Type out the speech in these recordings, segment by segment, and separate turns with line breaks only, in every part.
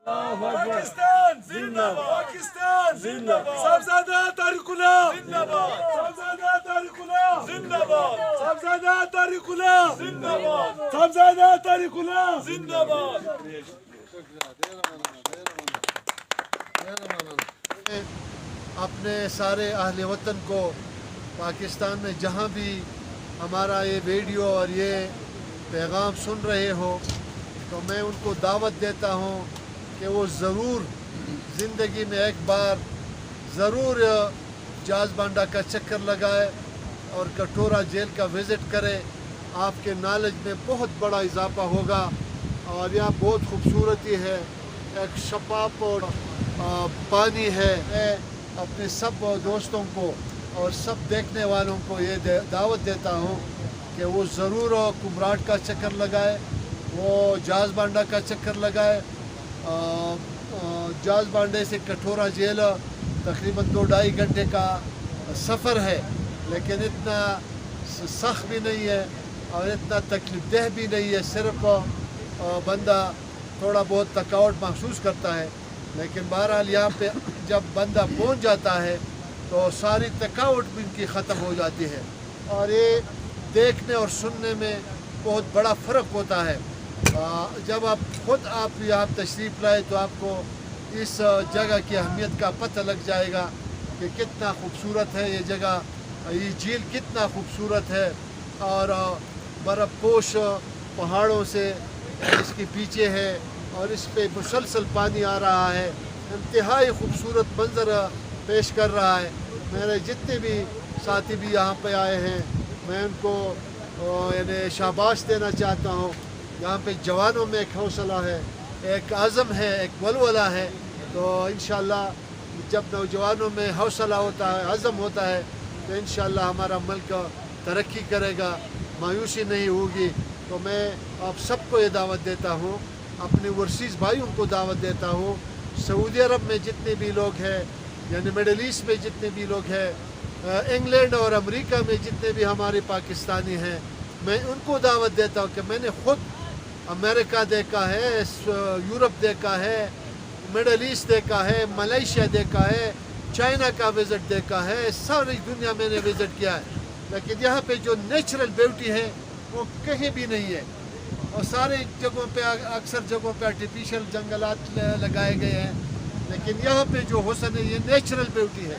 پاکستان زندہ باد، پاکستان زندہ باد، صاحبزادہ طارق اللہ زندہ باد، صاحبزادہ طارق اللہ زندہ باد، صاحبزادہ طارق اللہ زندہ باد، صاحبزادہ طارق اللہ زندہ باد۔
اپنے سارے اہل وطن کو پاکستان میں جہاں بھی ہمارا یہ ویڈیو اور یہ پیغام سن رہے ہو تو میں ان کو دعوت دیتا ہوں کہ وہ ضرور زندگی میں ایک بار ضرور جاز بانڈا کا چکر لگائے اور کٹورا جیل کا وزٹ کرے۔ آپ کے نالج میں بہت بڑا اضافہ ہوگا اور یہاں بہت خوبصورتی ہے، ایک شفاف اور پانی ہے۔ میں اپنے سب دوستوں کو اور سب دیکھنے والوں کو یہ دعوت دیتا ہوں کہ وہ ضرور کمراٹ کا چکر لگائے، وہ جاز بانڈا کا چکر لگائے۔ جاز بانڈے سے کٹورا جیل تقریباً 2-2.5 گھنٹے کا سفر ہے، لیکن اتنا سخت بھی نہیں ہے اور اتنا تکلیف دہ بھی نہیں ہے۔ صرف بندہ تھوڑا بہت تھکاوٹ محسوس کرتا ہے، لیکن بہرحال یہاں پہ جب بندہ پہنچ جاتا ہے تو ساری تھکاوٹ بھی ان کی ختم ہو جاتی ہے، اور یہ دیکھنے اور سننے میں بہت بڑا فرق ہوتا ہے۔ جب آپ یہاں تشریف لائے تو آپ کو اس جگہ کی اہمیت کا پتہ لگ جائے گا کہ کتنا خوبصورت ہے یہ جگہ، یہ جھیل کتنا خوبصورت ہے، اور برف پوش پہاڑوں سے اس کے پیچھے ہے اور اس پہ مسلسل پانی آ رہا ہے، انتہائی خوبصورت منظر پیش کر رہا ہے۔ میرے جتنے بھی ساتھی بھی یہاں پہ آئے ہیں میں ان کو یعنی شاباش دینا چاہتا ہوں۔ یہاں پہ جوانوں میں ایک حوصلہ ہے، ایک عزم ہے، ایک ولولہ ہے، تو انشاءاللہ جب نوجوانوں میں حوصلہ ہوتا ہے، عزم ہوتا ہے، تو انشاءاللہ ہمارا ملک ترقی کرے گا، مایوسی نہیں ہوگی۔ تو میں آپ سب کو یہ دعوت دیتا ہوں، اپنے ورسیز بھائیوں کو دعوت دیتا ہوں، سعودی عرب میں جتنے بھی لوگ ہیں، یعنی مڈل ایسٹ میں جتنے بھی لوگ ہیں، انگلینڈ اور امریکہ میں جتنے بھی ہمارے پاکستانی ہیں، میں ان کو دعوت دیتا ہوں کہ میں نے خود امریکہ دیکھا ہے، یورپ دیکھا ہے، مڈل ایسٹ دیکھا ہے، ملیشیا دیکھا ہے، چائنا کا وزٹ دیکھا ہے، ساری دنیا میں نے وزٹ کیا ہے، لیکن یہاں پہ جو نیچرل بیوٹی ہے وہ کہیں بھی نہیں ہے۔ اور سارے جگہوں پہ اکثر جگہوں پہ آرٹیفیشل جنگلات لگائے گئے ہیں، لیکن یہاں پہ جو حسن ہے یہ نیچرل بیوٹی ہے۔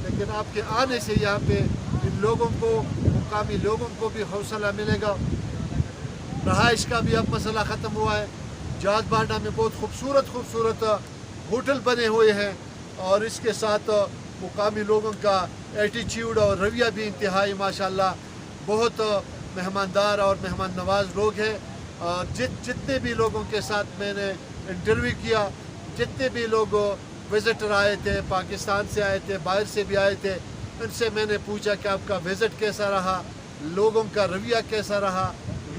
لیکن آپ کے آنے سے یہاں پہ ان لوگوں کو، مقامی لوگوں کو بھی حوصلہ ملے گا۔ رہائش کا بھی اب مسئلہ ختم ہوا ہے۔ جاز بانڈا میں بہت خوبصورت ہوٹل بنے ہوئے ہیں، اور اس کے ساتھ مقامی لوگوں کا ایٹیچیوڈ اور رویہ بھی انتہائی ماشاءاللہ بہت مہماندار اور مہمان نواز لوگ ہیں۔ جتنے بھی لوگوں کے ساتھ میں نے انٹرویو کیا، جتنے بھی لوگ وزٹر آئے تھے، پاکستان سے آئے تھے، باہر سے بھی آئے تھے، ان سے میں نے پوچھا کہ آپ کا وزٹ کیسا رہا، لوگوں کا رویہ کیسا رہا،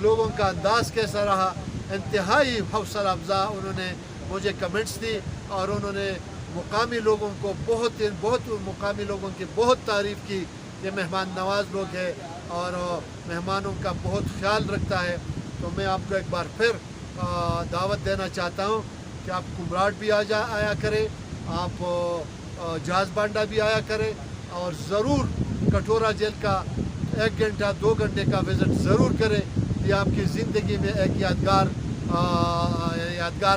لوگوں کا انداز کیسا رہا۔ انتہائی حوصلہ افزا انہوں نے مجھے کمنٹس دی، اور انہوں نے مقامی لوگوں کو بہت مقامی لوگوں کی بہت تعریف کی۔ یہ مہمان نواز لوگ ہیں اور مہمانوں کا بہت خیال رکھتا ہے۔ تو میں آپ کو ایک بار پھر دعوت دینا چاہتا ہوں کہ آپ کمراٹ بھی آیا کریں، آپ جاز بانڈا بھی آیا کریں، اور ضرور کٹورا جیل کا 1 گھنٹہ 2 گھنٹے کا وزٹ ضرور کریں۔ یہ آپ کی زندگی میں ایک یادگار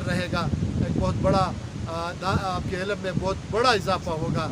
رہے گا، ایک بہت بڑا آپ کے علم میں بہت بڑا اضافہ ہوگا۔